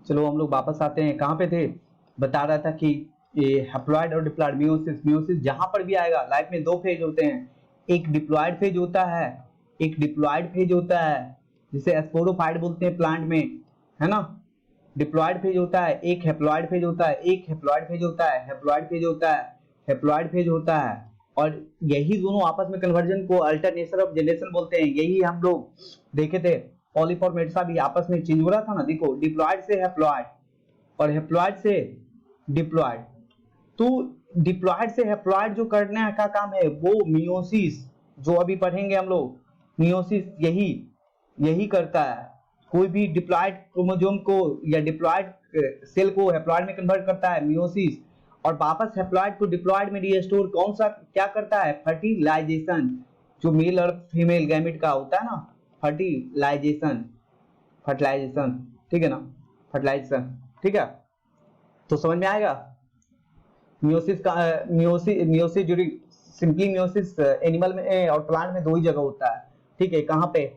चलो हम लोग वापस आते हैं, कहाँ पे थे, बता रहा था कि ये हैप्लॉइड और डिप्लॉइड मियोसिस, मियोसिस जहां पर भी आएगा लाइफ में दो फेज होते हैं, एक डिप्लॉइड फेज होता है, एक डिप्लॉइड फेज होता है, जिसे स्पोरोफाइट बोलते हैं प्लांट में, है ना। डिप्लॉइड फेज होता है, एक हैप्लॉइड फेज होता है, एक हैप्लॉइड फेज होता है, हैप्लॉइड फेज होता है, हैप्लॉइड फेज होता है। और यही दोनों आपस में कन्वर्जन को अल्टरनेशन ऑफ जनरेशन बोलते हैं। यही हम लोग देखे थे, पॉलीफॉर्मेट्सा भी आपस में चेंज हो रहा था ना, देखो डिप्लॉइड से हैप्लॉइड और हैप्लॉइड से डिप्लॉइड। तो डिप्लॉइड से हैप्लॉइड जो करने का काम है वो मियोसिस, जो अभी पढ़ेंगे हम लोग, मियोसिस यही यही करता है। कोई भी डिप्लॉइड क्रोमोसोम को या डिप्लॉइड सेल को हैप्लॉइड में कन्वर्ट करता है मियोसिस, और वापस हैप्लॉइड को डिप्लॉइड में रीस्टोर कौन सा क्या करता है, फर्टिलाइजेशन। जो मेल और फीमेल गैमेट का होता है ना, फर्टिलाइजेशन, फर्टिलाइजेशन, ठीक है ना, फर्टिलाइजेशन, ठीक है। तो समझ में आएगा मियोसिस का, meiosis during, simply meiosis animal में और प्लांट में दो ही जगह होता है, ठीक है। कहाँ पे,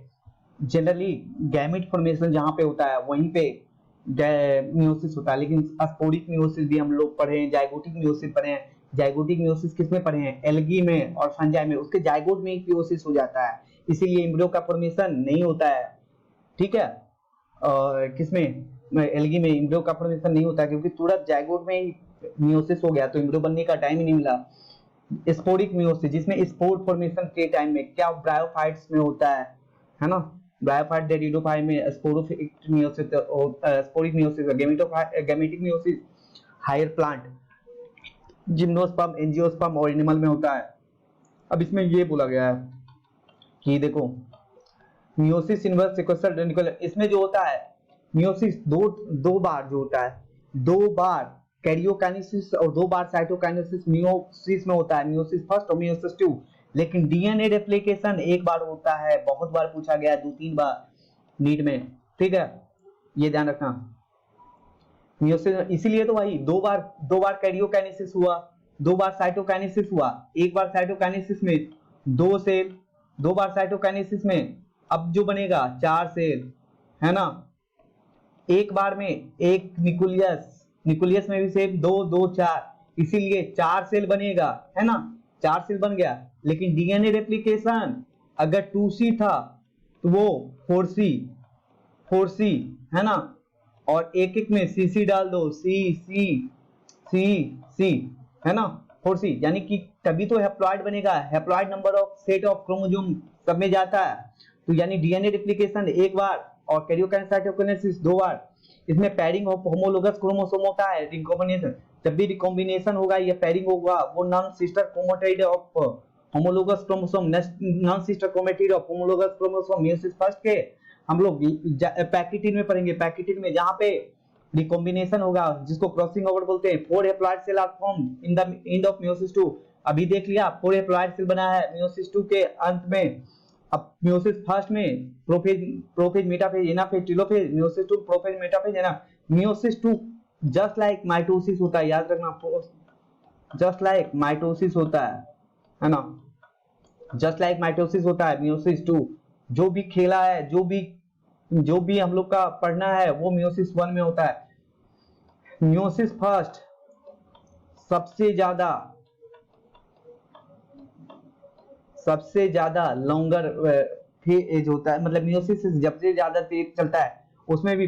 जनरली गैमेट फॉर्मेशन जहाँ पे होता है वहीं पे मियोसिस होता है। लेकिन स्पोरिक मियोसिस भी हम लोग पढ़े हैं, जाइगोटिक मियोसिस पढ़े हैं। जाइगोटिक मियोसिस किसमें पढ़े हैं, एल्गी में और फंजाई में, उसके जाइगोट में एक मियोसिस हो जाता है, इसीलिए एम्ब्रियो का फॉर्मेशन नहीं होता है, ठीक है। और किसमें, एल्गी में एम्ब्रियो का फॉर्मेशन नहीं होता क्योंकि तुरंत जाइगोट में ही मियोसिस हो गया, तो एम्ब्रियो बनने का टाइम ही नहीं मिला। स्पोरिक मियोसिस जिसमें स्पोर फॉर्मेशन के टाइम में क्या ब्रायोफाइट्स में होता है ना। ब्रायोफाइट डेरिडोफाइट में sporophyte meiosis, sporic meiosis, gametic meiosis higher plant, gymnosperm, angiosperm और एनिमल में होता है। अब इसमें ये बोला गया है कि देखो मियोसिस इनवर्स सीक्वेंशियल न्यूक्लियर, इसमें जो होता है मियोसिस दो दो बार जो होता है, दो बार कैरियोकाइनेसिस और दो बार साइटोकाइनेसिस मियोसिस में होता है, मियोसिस फर्स्ट और मियोसिस टू। लेकिन डीएनए रेप्लिकेशन एक बार होता है, बहुत बार पूछा गया, दो तीन बार नीट में, ठीक है, ये ध्यान रखना। मियोसिस इसीलिए तो भाई दो बार कैरियोकाइनेसिस हुआ, दो बार साइटोकाइनेसिस हुआ, एक बार साइटोकाइनेसिस में दो सेल, दो बार साइटोकाइनेसिस में अब जो बनेगा चार सेल, है ना। एक बार में एक न्यूक्लियस, न्यूक्लियस में भी सेल दो दो चार, इसीलिए चार सेल बनेगा, है ना, चार सेल बन गया। लेकिन डीएनए रेप्लिकेशन अगर 2C था तो वो 4C, 4C, है ना। और एक एक में सीसी डाल दो, सी सी सी सी, है ना, 4C, यानी कि तभी तो हैप्लॉइड बनेगा। Haploid number of set of chromosome सब में जाता है, तो यानी डीएनए रेप्लिकेशन एक बार और कैरियोकाइनेसिस दो बार। इसमें पैरिंग ऑफ होमोलोगस क्रोमोसोम होता है, रिकॉम्बिनेशन। जब भी रिकॉम्बिनेशन होगा या पैरिंग होगा वो non sister chromatid of homologous chromosome, non sister chromatid of homologous chromosome meiosis first के हम लोग पैकिटिन में पढ़ेंगे। पैकिटिन में जहां पे रिकॉम्बिनेशन होगा जिसको क्रॉसिंग ओवर बोलते हैं, four haploid cell are form in the end of meiosis two. अभी देख लिया फोर हैप्लॉइड सेल बना है मियोसिस टू के अंत में। अब मियोसिस फर्स्ट में prophase, prophase, metaphase, anaphase, telophase, meiosis two prophase, metaphase, एना। Meiosis two just like mitosis होता है, याद रखना, जस्ट लाइक माइटोसिस होता है ना, जस्ट लाइक माइटोसिस होता है मियोसिस टू। जो भी खेला है, जो भी हम लोग का पढ़ना है वो मियोसिस वन में होता है। मियोसिस फर्स्ट सबसे ज्यादा लॉन्गर एज होता है, मतलब मियोसिस जब से ज्यादा देर चलता है उसमें भी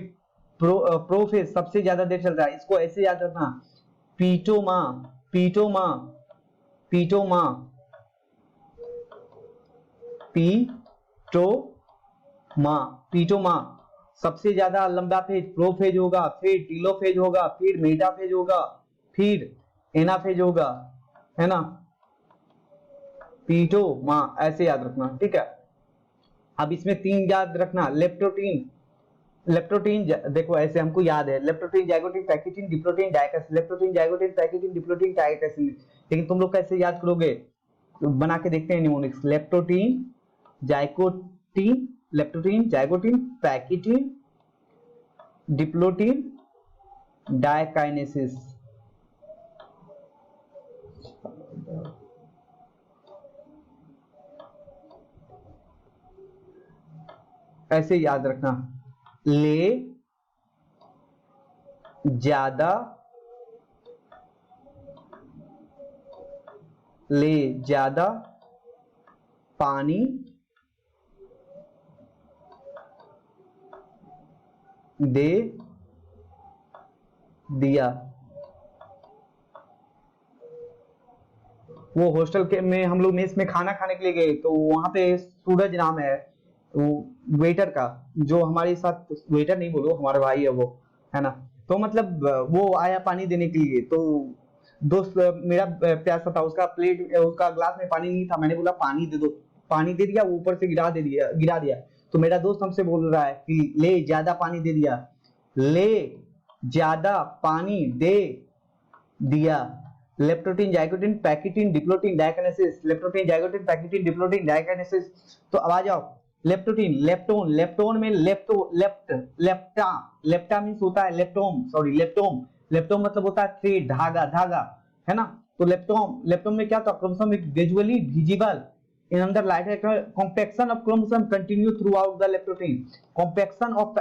प्रोफेज सबसे ज्यादा देर चलता है। इसको ऐसे याद रखना, पीटोमा, पीटोमा, पीटोमा, पीटोमा, पीटोमा सबसे ज्यादा लंबा फेज प्रोफेज होगा, फिर टीलोफेज होगा, फिर मेटाफेज होगा, फिर एनाफेज होगा, है ना। पीटोमा ऐसे याद रखना, ठीक है। अब इसमें तीन याद रखना, लेप्टोटीन, लेप्टोटीन देखो ऐसे हमको याद है, leptotene, zygotene, pachytene, diplotene, diakinesis, leptotene, zygotene, pachytene, diplotene, diakinesis. लेकिन तुम लोग कैसे याद करोगे, तो बना के देखते हैं mnemonics. Leptotene, zygotene, leptotene, zygotene, pachytene, diplotene, diakinesis. ऐसे याद रखना, ले ज्यादा ले ज्यादा पानी दे दिया। वो हॉस्टल के में हम लोग मेस में खाना खाने के लिए गए, तो वहां पे सूरज नाम है वो वेटर का, जो हमारे साथ, वेटर नहीं बोलो, हमारा भाई है वो, है ना। तो मतलब वो आया पानी देने के लिए, तो दोस्त मेरा प्यासा था, उसका प्लेट, उसका ग्लास में पानी नहीं था, मैंने बोला पानी दे दो, पानी दे दिया, ऊपर से गिरा दिया। तो मेरा दोस्त हमसे बोल रहा है कि ले ज्यादा पानी दे दिया, ले ज्यादा पानी दे दिया। Leptotene zygotene pachytene diplotene diakinesis, leptotene zygotene pachytene diplotene diakinesis. तो अब आ जाओ, लेप्टोटीन, लेप्टोन, लेप्टोन में लेप्टा, लेप्टा मींस होता है लेप्टोम, सॉरी लेप्टोम, लेप्टोम मतलब होता है थ्रेड, धागा, धागा, है ना। तो लेप्टोम में क्या था, chromosome visually visible in under light compaction of chromosome continue throughout the leptotin, compaction of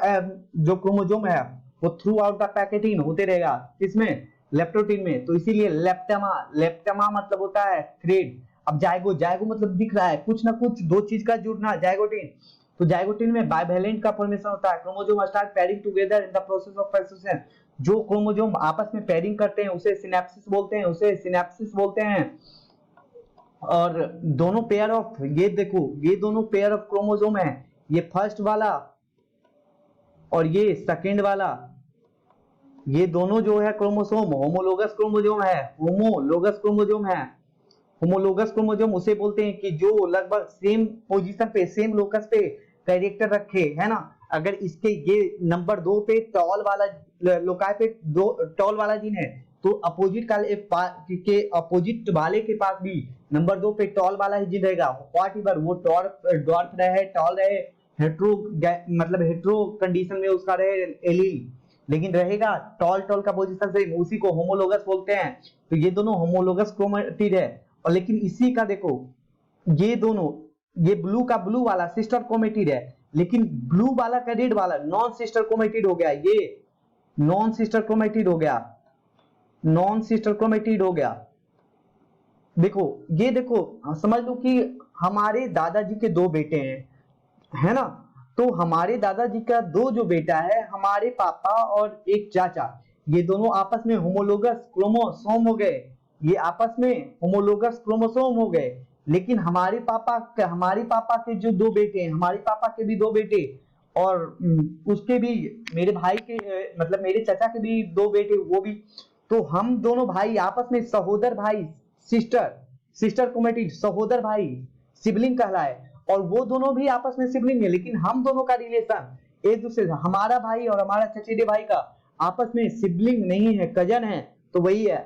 जो क्रोमोसोम है वो थ्रू आउट द पैकेटिन होते रहेगा, इसमें लेप्टोटिन में। तो इसीलिए लेप्टमा, लेप्टमा मतलब होता है थ्रेड। अब जाइगो, जाइगो मतलब दिख रहा है कुछ ना कुछ दो चीज का जुड़ना, जाइगोटिन। तो जाइगोटिन में बाइवेलेंट का फॉर्मेशन होता है, chromosome start pairing together in the process of association. जो क्रोमोसोम आपस में पैरिंग करते हैं उसे सिनेप्सिस बोलते हैं, उसे सिनेप्सिस बोलते हैं। और दोनों पेयर ऑफ, ये देखो ये दोनों पेयर ऑफ क्रोमोसोम है, ये फर्स्ट वाला और ये सेकंड वाला, ये दोनों जो है क्रोमोसोम होमोलोगस क्रोमोसोम है, होमोलोगस क्रोमोसोम है। होमोलोगस क्रोमोसोम उसे बोलते हैं कि जो लगभग सेम पोजीशन पे, सेम लोकस पे कैरेक्टर रखे, है ना। अगर इसके ये नंबर 2 पे टॉल वाला लोकाई पे दो टॉल वाला जीन है, तो अपोजिट के अपोजिट वाले के पास भी नंबर 2 पे टॉल वाला ही जीन रहेगा। व्हाट एवर वो डॉर्फ रहे, टॉल रहे, हेट्रो मतलब हेट्रो कंडीशन में उसका रहे एलील, लेकिन रहेगा टॉल टॉल का पोजीशन सेम, उसी को होमोलोगस बोलते हैं। तो ये दोनों होमोलोगस क्रोमेटिड है। और लेकिन इसी का देखो, ये दोनों, ये ब्लू का ब्लू वाला सिस्टर क्रोमेटिड है, लेकिन ब्लू वाला का रेड वाला नॉन सिस्टर क्रोमेटिड हो गया, ये नॉन सिस्टर क्रोमेटिड हो गया, नॉन सिस्टर क्रोमेटिड हो गया। देखो ये देखो, समझ लो कि हमारे दादाजी के दो बेटे हैं, है ना। तो हमारे दादाजी का दो जो बेटा है, हमारे पापा और एक चाचा, ये दोनों आपस में होमोलोगस क्रोमोसोम हो गए, ये आपस में होमोलोगस क्रोमोसोम हो गए। लेकिन हमारे पापा के जो दो बेटे हैं, हमारे पापा के भी दो बेटे, और उसके भी, मेरे भाई के मतलब मेरे चाचा के भी दो बेटे, वो भी। तो हम दोनों भाई आपस में सहोदर भाई, सिस्टर क्रोमेटिड, सहोदर भाई, सिबलिंग कहलाए। और वो दोनों भी आपस में सिबलिंग है, लेकिन हम दोनों का रिलेशन एक दूसरे से, हमारा भाई और हमारा चचेरे भाई का आपस में सिबलिंग नहीं है, कजन है। तो वही है,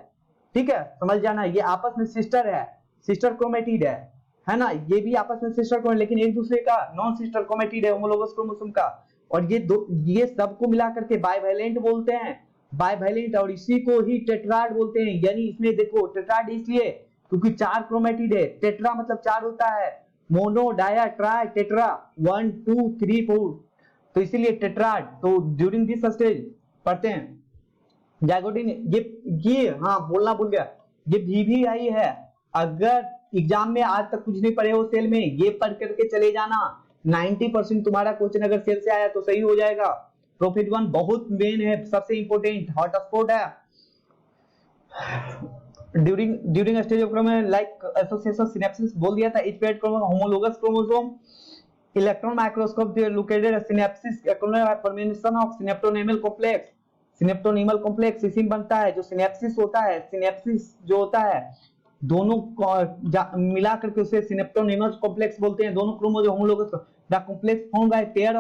ठीक है, समझ जाना, ये आपस में सिस्टर है, सिस्टर क्रोमेटिड है ना। ये भी आपस में सिस्टर क्रोमेटिड, लेकिन एक दूसरे का नॉन सिस्टर क्रोमेटिड है, होमोलोगस क्रोमोसोम का। और ये सबको मिला करके बाइवेलेंट बोलते हैं, बाइवेलेंट। और इसी को ही टेट्राड बोलते हैं। यानी इसमें देखो टेट्राड इसलिए क्योंकि 4 क्रोमेटिड है, टेट्रा मतलब 4 होता है, मोनो डाया ट्राई टेट्रा, 1 2 3 4, तो इसीलिए टेट्राड। तो ड्यूरिंग दिस स्टेज पढ़ते हैं जाइगोटिन, ये हाँ बोलना भूल गया, ये VVI है। अगर एग्जाम में आज तक कुछ नहीं पढ़े हो सेल में, ये पढ़ करके चले जाना, 90% तुम्हारा क्वेश्चन अगर सेल से आया तो सही हो जाएगा। प्रॉफिट 1 बहुत मेन है, सबसे इंपोर्टेंट हॉट स्पॉट है। During stage of like association synapses बोल दिया था, etch paid homologous chromosome, electron microscope they located synapses formation of synaptonemal complex, synaptonemal complex इसी में बनता है। जो सिनेप्सिस होता है, सिनेप्सिस जो होता है, दोनों मिला करके उसे सिनेप्टोनेमल कॉम्प्लेक्स बोलते हैं। दोनों chromosome homologous, the complex formed by pair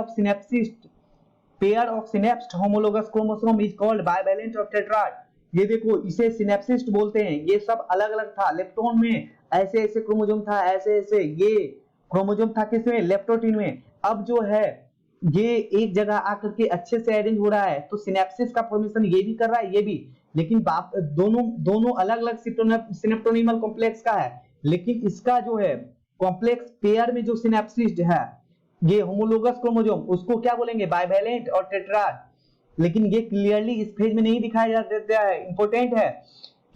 of synapsed homologous chromosome is called bivalent और टेट्राड। ये देखो इसे सिनेप्सिस्ट बोलते हैं। ये सब अलग अलग था, लेप्टोन में ऐसे ऐसे क्रोमोसोम था, ऐसे ऐसे ये क्रोमोसोम था किसमें, लेप्टोटिन में। अब जो है ये एक जगह आकर के अच्छे से अरेंज हो रहा है, तो सिनेप्सिस का फॉर्मेशन ये भी कर रहा है, ये भी, लेकिन दोनों अलग अलग सिनेप्टोनेमल कॉम्प्लेक्स का है। लेकिन इसका जो है कॉम्प्लेक्स पेयर में जो सिनेप्सिस है, ये होमोलोगस क्रोमोसोम, उसको क्या बोलेंगे, बाइवेलेंट और टेट्राड। लेकिन ये क्लियरली इस फेज में नहीं दिखाया जाता है। इंपॉर्टेंट है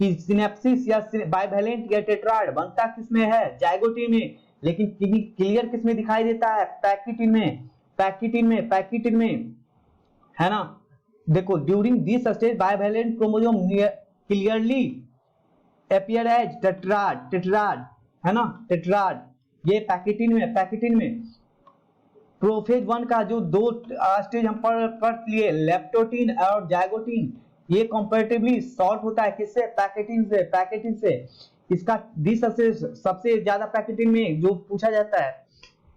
कि सिनेप्सिस या बाइवेलेंट या टेट्राड बनता किसमें है, जाइगोटी में, लेकिन क्लियर किसमें दिखाई देता है, पैकिटिन में, पैकिटिन में, है ना। देखो during this stage bivalent chromosome clearly appear as tetrad, है ना, टेट्राड। ये पैकिटिन में प्रोफेज 1 का जो दो स्टेज हम पढ़ लिए, लेप्टोटीन और जाइगोटीन, ये कंपैरेटिवली शॉर्ट होता है किससे, पैकेटिन से। इसका दिस सबसे ज्यादा पैकेटिन में जो पूछा जाता है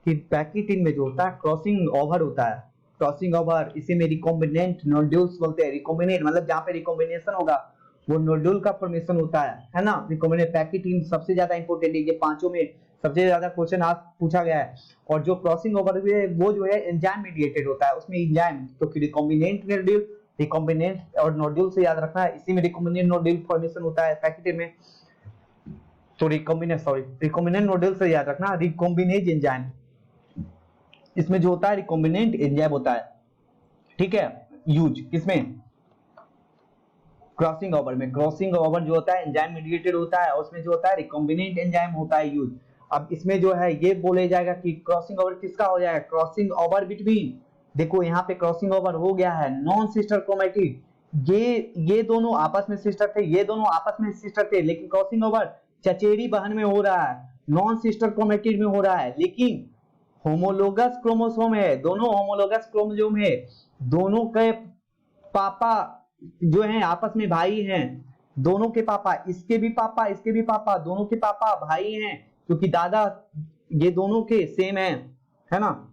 कि पैकेटिन में जो होता है क्रॉसिंग ओवर होता है, क्रॉसिंग ओवर, इसी में रिकॉम्बिनेंट नोड्यूल्स बोलते हैं। रिकॉम्बिनेंट मतलब जहां पे रिकॉम्बिनेशन होगा वो नोड्यूल का फॉर्मेशन होता है ना। रिकॉम्बिनेंट पैकेटिन सबसे ज्यादा इंपॉर्टेंट है, ये पांचों में सबसे ज्यादा क्वेश्चन आज पूछा गया है। और जो क्रॉसिंग ओवर है वो जो है एंजाइम मीडिएटेड होता है, उसमें एंजाइम, तो रिकॉम्बिनेंट नोड्यूल, रिकॉम्बिनेंट और नोड्यूल से याद रखना है, इसी में रिकॉम्बिनेंट नोड्यूल फॉर्मेशन होता है पैकेटिन में। तो रिकॉम्बिनेंट नोड्यूल से याद रखना, रिकॉम्बिनेज एंजाइम, इसमें जो होता है रिकॉम्बिनेंट एंजाइम होता है, ठीक है, यूज किसमें, क्रॉसिंग ओवर में। क्रॉसिंग ओवर जो होता है एंजाइम मीडिएटेड होता है, उसमें जो होता है रिकॉम्बिनेंट एंजाइम होता है यूज। अब इसमें जो है ये बोले जाएगा कि क्रॉसिंग ओवर किसका हो जाएगा, क्रॉसिंग ओवर बिटवीन, देखो यहाँ पे क्रॉसिंग ओवर हो गया है नॉन सिस्टर क्रोमैटिड, ये दोनों आपस में सिस्टर थे, ये दोनों आपस में सिस्टर थे, लेकिन क्रॉसिंग ओवर चचेरी बहन में हो रहा है, नॉन सिस्टर क्रोमैटिड में हो रहा है, लेकिन होमोलोगस क्रोमोसोम है, दोनों होमोलोगस क्रोमोसोम है, दोनों के पापा जो हैं आपस में भाई हैं, दोनों के पापा, इसके भी पापा, दोनों के पापा भाई हैं, क्योंकि दादा ये दोनों के सेम है ना।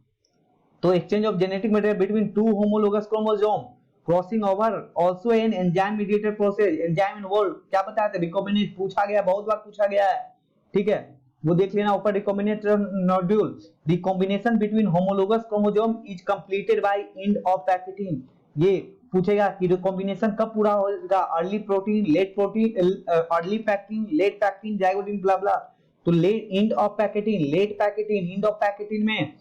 तो exchange of genetic material between two homologous chromosome, crossing over also an enzyme mediated process, enzyme involve, क्या बताया था, रिकॉम्बिनेट पूछा गया, बहुत बार पूछा गया है, ठीक है, वो देख लेना ऊपर, recombinant nodule, recombination between homologous chromosome is completed by end of pachytene. ये पूछेगा कि रिकॉम्बिनेशन कब पूरा होगा, early protein, late protein, early pachytene, late pachytene, zygotene, blah blah. तो late end of pachytene, late pachytene, end of pachytene में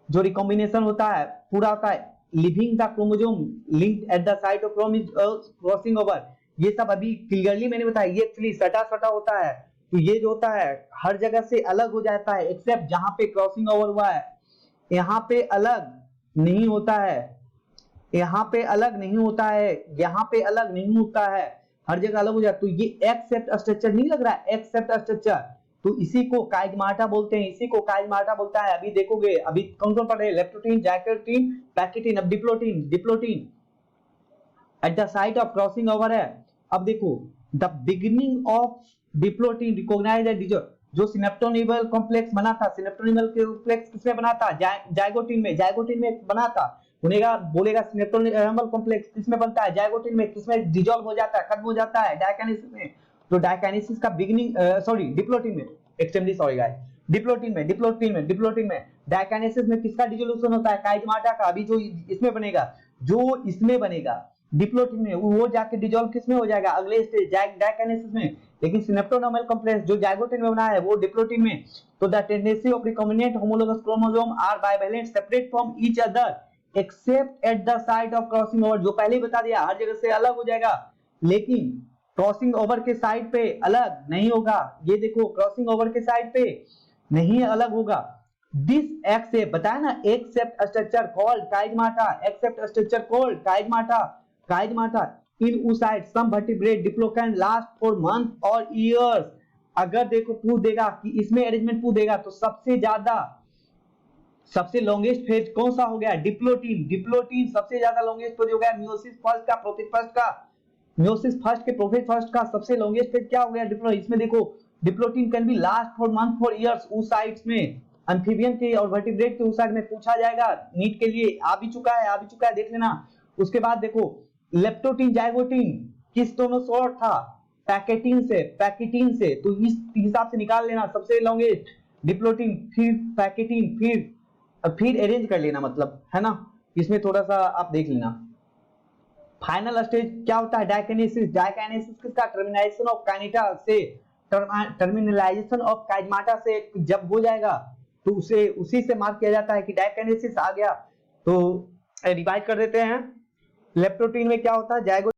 जो recombination होता है पूरा होता है, leaving the chromosome linked at the site of crossing over, ये सब अभी क्लियरली मैंने बताया, ये एक्चुअली सटा होता है, तो ये जो होता है हर जगह से अलग हो जाता है, एक्सेप्ट जहां पे क्रॉसिंग ओवर हुआ है, यहाँ पे अलग नहीं होता है, यहाँ पे अलग नहीं होता है, यहाँ पे अलग नहीं होता है, हर जगह अलग हो जाता है। तो ये एक्सेप्ट स्ट्रक्चर नहीं लग रहा है, एक्सेप्ट स्ट्रक्चर, तो इसी को काइगमाटा बोलते हैं, इसी को काइगमाटा बोलता है। अभी देखोगे, अभी कौन कौन पढ़ रहे हैं, लेप्टोटीन, जाइगोटीन, पैकेटिन, अब diplotene at the site of crossing over है। अब देखो the beginning of diplotene recognize that जो सिनेप्टोनिमल कॉम्प्लेक्स बना था, सिनेप्टोनिमल कॉम्प्लेक्स किसमें बना था, जाइगोटीन में बना था, बोलेगा सिनेप्टोनिमल कॉम्प्लेक्स किसमें बनता है, जाइगोटीन में, किसमें डिसॉल्व हो जाता है, खत्म हो जाता है, डायकाइनेसिस में। तो डायकाइनेसिस का बिगिनिंग डिप्लोटीन में, एक्सट्रीमली सॉरी गाइस, डिप्लोटीन में डायकाइनेसिस में किसका डिसोल्यूशन होता है, काइगमाटा का। अभी जो इसमें बनेगा डिप्लोटीन में, वो जाके डिसॉल्व किसमें हो जाएगा, अगले स्टेज डायकाइनेसिस में। लेकिन सिनेप्टोनिमल कॉम्प्लेक्स जो जाइगोटीन में बना है वो डिप्लोटीन में। तो the tendency of recombinant homologous chromosome are bivalent separate from each other except at the site of crossing over, जो पहले ही बता दिया हर जगह से अलग हो जाएगा, लेकिन क्रॉसिंग ओवर के साइड पे अलग नहीं होगा। ये देखो क्रॉसिंग ओवर के साइड पे नहीं अलग होगा। दिस एक्सेप्ट बताया ना, X shaped structure called chiasmata, X shaped structure called chiasmata in oocyte some vertebrate diplo can last for months or years। अगर देखो पूछ देगा कि इसमें अरेंजमेंट पूछ देगा तो सबसे लॉन्गेस्ट फेज कौन सा हो गया, डिप्लोटीन सबसे ज्यादा लॉन्गेस्ट फेज हो गया, मियोसिस फर्स्ट का प्रोफेज फर्स्ट का सबसे लॉन्गेस्ट फेज क्या हो गया, डिप्लोटीन। इसमें देखो diplotene can be last for month for years oocytes में, एम्फीबियन के और वर्टिब्रेट के oocyte में पूछा जाएगा, नीट के लिए आ भी चुका है, देख लेना। उसके बाद देखो लेप्टोटीन जाइगोटीन किस दोनों शॉर्ट था, पैकेटिन से, तो इस हिसाब से निकाल लेना सबसे लॉन्गेस्ट डिप्लोटीन, फिर पैकेटिन, फिर अरेंज कर लेना, मतलब है ना, इसमें थोड़ा सा आप देख लेना। फाइनल स्टेज क्या होता है, डायकाइनेसिस किसका, टर्मिनेशन ऑफ काइनेटा से, टर्मिनलाइजेशन ऑफ काइगमाटा से जब हो जाएगा तो उसी से मार्क किया जाता है कि डायकाइनेसिस आ गया। तो रिवाइज कर देते हैं, लेप्टोप्रोटीन में क्या होता है, जाइगो